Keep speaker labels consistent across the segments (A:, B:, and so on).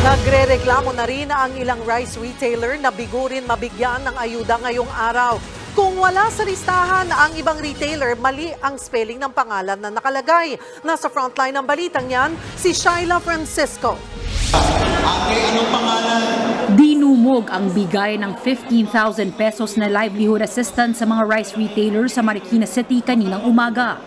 A: Nagrereklamo na rin ang ilang rice retailer na bigo rin mabigyan ng ayuda ngayong araw. Kung wala sa listahan ang ibang retailer, mali ang spelling ng pangalan na nakalagay. Nasa frontline ng balitang yan, si Shyla Francisco.
B: Anong pangalan?
C: Dinumog ang bigay ng 15,000 pesos na livelihood assistance sa mga rice retailers sa Marikina City kaninang umaga.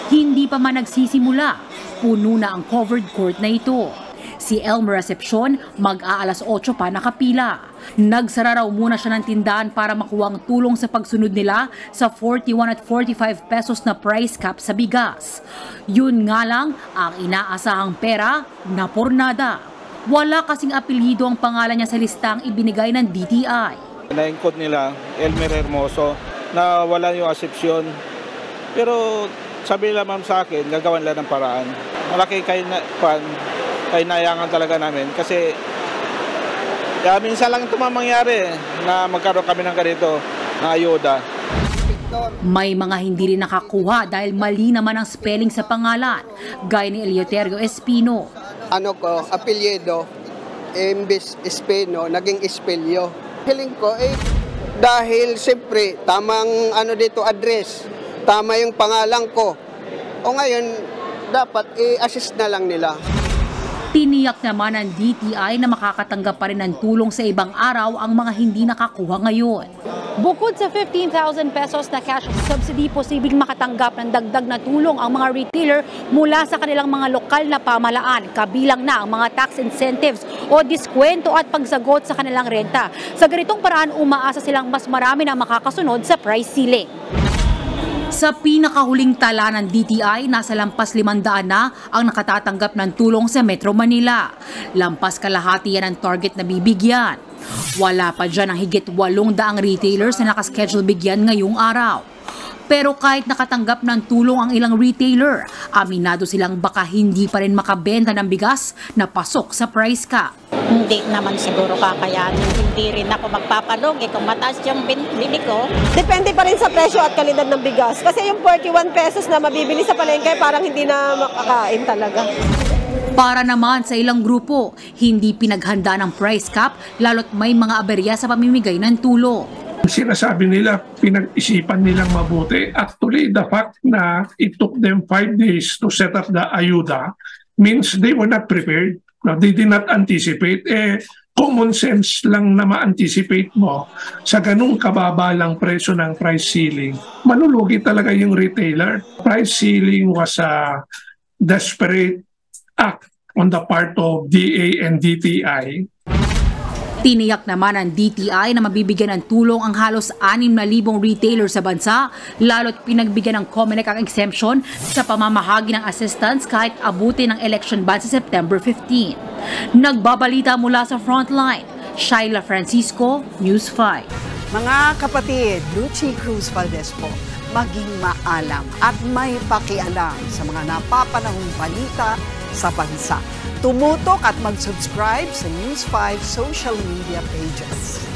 C: Hindi pa man nagsisimula, puno na ang covered court na ito. Si Elmer Recepcion, mag-aalas 8 pa nakapila. Nagsara raw muna siya ng tindahan para makuha ang tulong sa pagsunod nila sa 41 at 45 pesos na price cap sa bigas. Yun nga lang ang inaasahang pera na pornada. Wala kasing apelyido ang pangalan niya sa listang ibinigay ng DTI.
D: Na-encode nila, Elmer Hermoso, na wala yung asepsyon. Pero sabi nila ma'am sa akin, gagawan lang ng paraan. Malaki kainayangan talaga namin kasi minsan lang ito mangyari na magkaroon kami ng ganito na ayuda.
C: May mga hindi rin nakakuha dahil mali naman ang spelling sa pangalan, gaya ni Eleuterio Espino.
E: Apelyido, imbes Espino, naging Espelyo. Feeling ko, dahil siyempre, tamang address, tama yung pangalan ko. O ngayon, dapat i-assist na lang nila.
C: Tiniyak naman ng DTI na makakatanggap pa rin ng tulong sa ibang araw ang mga hindi nakakuha ngayon. Bukod sa 15,000 pesos na cash subsidy, posibleng makatanggap ng dagdag na tulong ang mga retailer mula sa kanilang mga lokal na pamalaan, kabilang na ang mga tax incentives o diskwento at pagsagot sa kanilang renta. Sa ganitong paraan, umaasa silang mas marami na makakasunod sa price ceiling. Sa pinakahuling tala ng DTI, nasa lampas 500 na ang nakatatanggap ng tulong sa Metro Manila. Lampas kalahati yan ang target na bibigyan. Wala pa dyan ang higit 800 retailers na nakaschedule bigyan ngayong araw. Pero kahit nakatanggap ng tulong ang ilang retailer, aminado silang baka hindi pa rin makabenta ng bigas na pasok sa price cap.
F: Hindi naman siguro kakayanin. Hindi rin ako magpapalugi kung mataas yung bili ko.
G: Depende pa rin sa presyo at kalidad ng bigas. Kasi yung 41 pesos na mabibili sa palengke parang hindi na makakain talaga.
C: Para naman sa ilang grupo, hindi pinaghanda ng price cap lalo't may mga aberya sa pamimigay ng tulong.
H: Sinasabi nila, pinag-isipan nilang mabuti. Actually, the fact na it took them 5 days to set up the ayuda means they were not prepared. They did not anticipate. Common sense lang na ma-anticipate mo sa ganung kababa lang presyo ng price ceiling. Manulugi talaga yung retailer. Price ceiling was a desperate act on the part of DA and DTI.
C: Tiniyak naman ng DTI na mabibigyan ng tulong ang halos 6,000 retailer sa bansa, lalo't pinagbigyan ng COMELEC ang exemption sa pamamahagi ng assistance kahit abuti ng election ban sa September 15. Nagbabalita mula sa Frontline, Shyla Francisco, News 5.
I: Mga kapatid, Lucy Cruz Valdez po, maging maalam at may pakialam sa mga napapanahong balita sa bansa. Tumutok at mag-subscribe sa News 5 social media pages.